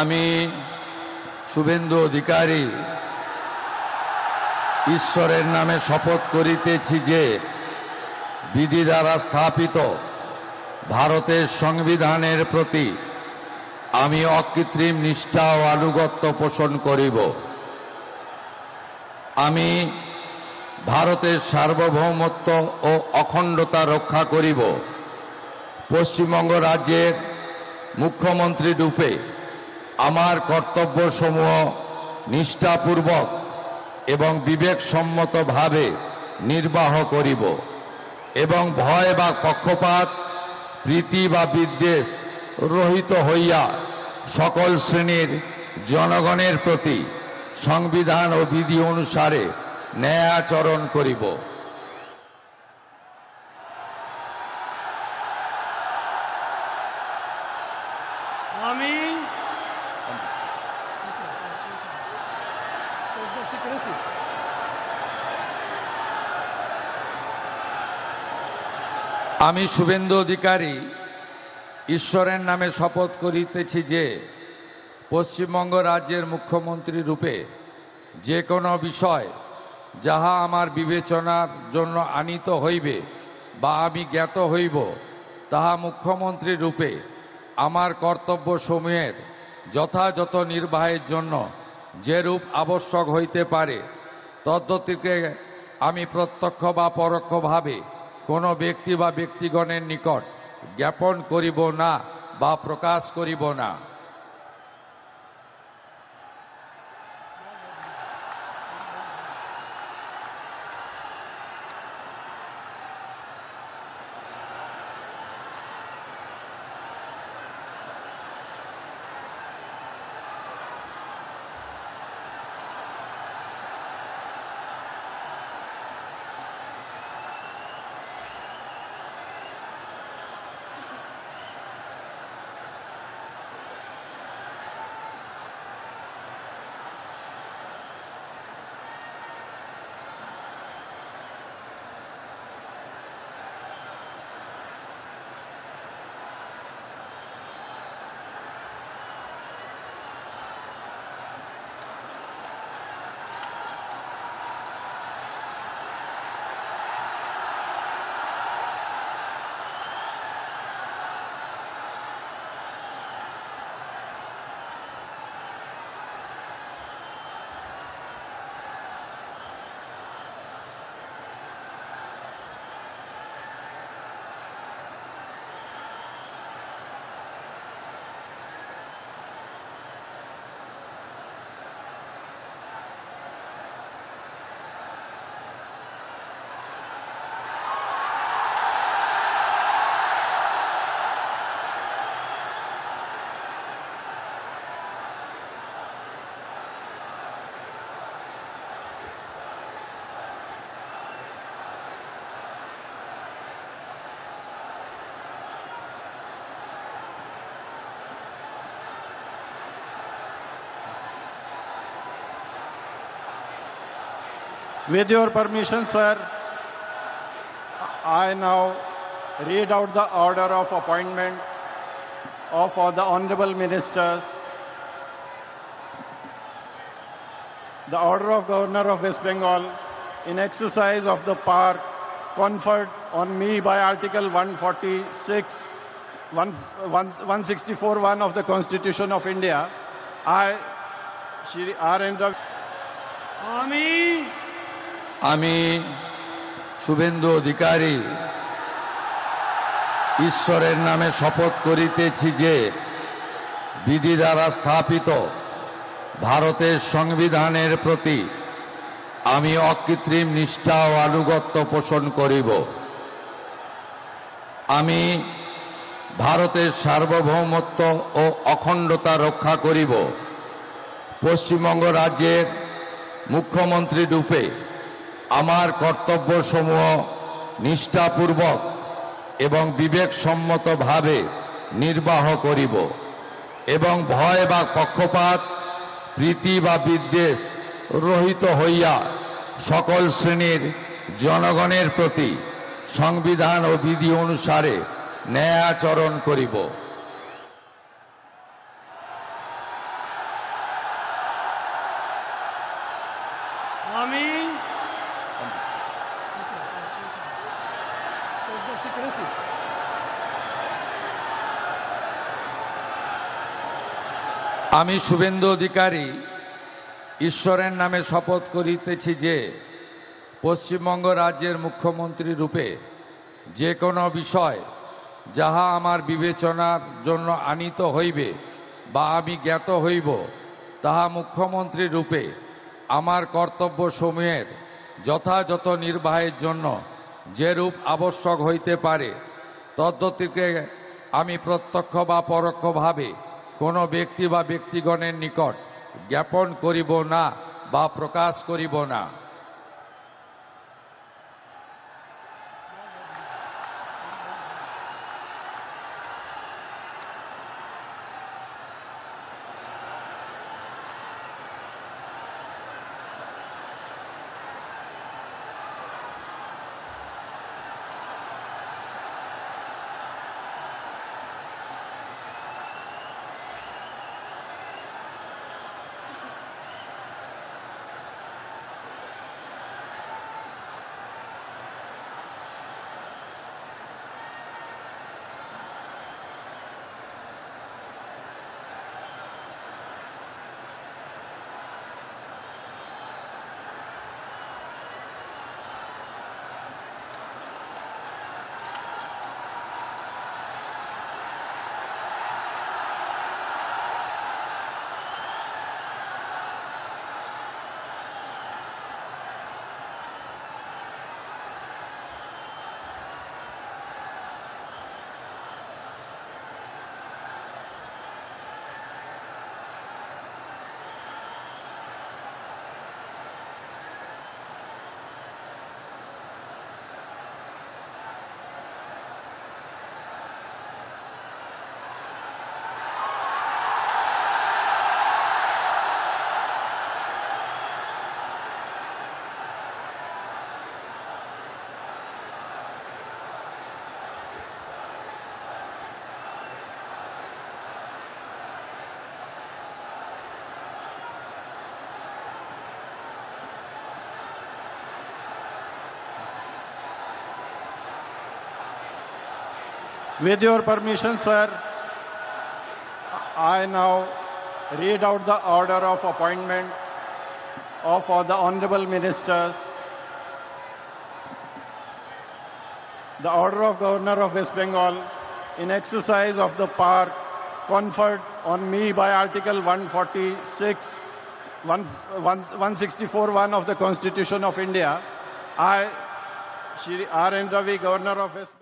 আমি শুভেন্দু অধিকারী ঈশ্বরের নামে শপথ করিতেছি যে বিধি দ্বারা স্থাপিত ভারতের সংবিধানের প্রতি আমি অকৃত্রিম নিষ্ঠা ও আনুগত্য পোষণ করিব। আমি ভারতের সার্বভৌমত্ব ও অখণ্ডতা রক্ষা করিব। পশ্চিমবঙ্গ রাজ্যের মুখ্যমন্ত্রী রূপে আমার কর্তব্যসমূহ নিষ্ঠাপূর্বক এবং বিবেকসম্মতভাবে নির্বাহ করিব এবং ভয় বা পক্ষপাত, প্রীতি বা বিদ্বেষ রহিত হইয়া সকল শ্রেণীর জনগণের প্রতি সংবিধান ও বিধি অনুসারে ন্যায় আচরণ করিব। আমি শুভেন্দু অধিকারী ঈশ্বরের নামে শপথ করিতেছি যে পশ্চিমবঙ্গ রাজ্যের মুখ্যমন্ত্রী রূপে যে কোনো বিষয় যাহা আমার বিবেচনার জন্য আনীত হইবে বা আমি জ্ঞাত হইব, তাহা মুখ্যমন্ত্রী রূপে আমার কর্তব্যসমূহের যথাযথ নির্বাহের জন্য যেরূপ আবশ্যক হইতে পারে তদ্গতিকে আমি প্রত্যক্ষ বা পরোক্ষভাবে কোনো ব্যক্তি বা ব্যক্তিগণের নিকট জ্ঞাপন করিব না বা প্রকাশ করিব না। With your permission, sir, I now read out the order of appointment of all the honorable ministers. The order of Governor of West Bengal in exercise of the power conferred on me by Article 164(1) of the Constitution of India, I, Shri R. আমি শুভেন্দু অধিকারী ঈশ্বরের নামে শপথ করিতেছি যে বিধি দ্বারা স্থাপিত ভারতের সংবিধানের প্রতি আমি অকৃত্রিম নিষ্ঠা ও আনুগত্য পোষণ করিব। আমি ভারতের সার্বভৌমত্ব ও অখণ্ডতা রক্ষা করিব। পশ্চিমবঙ্গ রাজ্যের মুখ্যমন্ত্রী রূপে আমার কর্তব্যসমূহ নিষ্ঠাপূর্বক এবং বিবেকসম্মতভাবে নির্বাহ করিব এবং ভয় বা পক্ষপাত, প্রীতি বা বিদ্বেষ রহিত হইয়া সকল শ্রেণীর জনগণের প্রতি সংবিধান ও বিধি অনুসারে ন্যায় আচরণ করিব। আমি শুভেন্দু অধিকারী ঈশ্বরের নামে শপথ করিতেছি যে পশ্চিমবঙ্গ রাজ্যের মুখ্যমন্ত্রী রূপে যে কোনো বিষয় যাহা আমার বিবেচনার জন্য আনিত হইবে বা আমি জ্ঞাত হইব, তাহা মুখ্যমন্ত্রী রূপে আমার কর্তব্যসমূহের যথাযথ নির্বাহের জন্য যেরূপ আবশ্যক হইতে পারে তদ্গতিকে আমি প্রত্যক্ষ বা পরোক্ষভাবে কোনো ব্যক্তি বা ব্যক্তিগণের নিকট জ্ঞাপন করিব না বা প্রকাশ করিব না। With your permission, sir, I now read out the order of appointment of all the honorable ministers. The order of Governor of West Bengal in exercise of the power conferred on me by Article 164(1) of the Constitution of India. I, Shri R. N. Ravi, Governor of West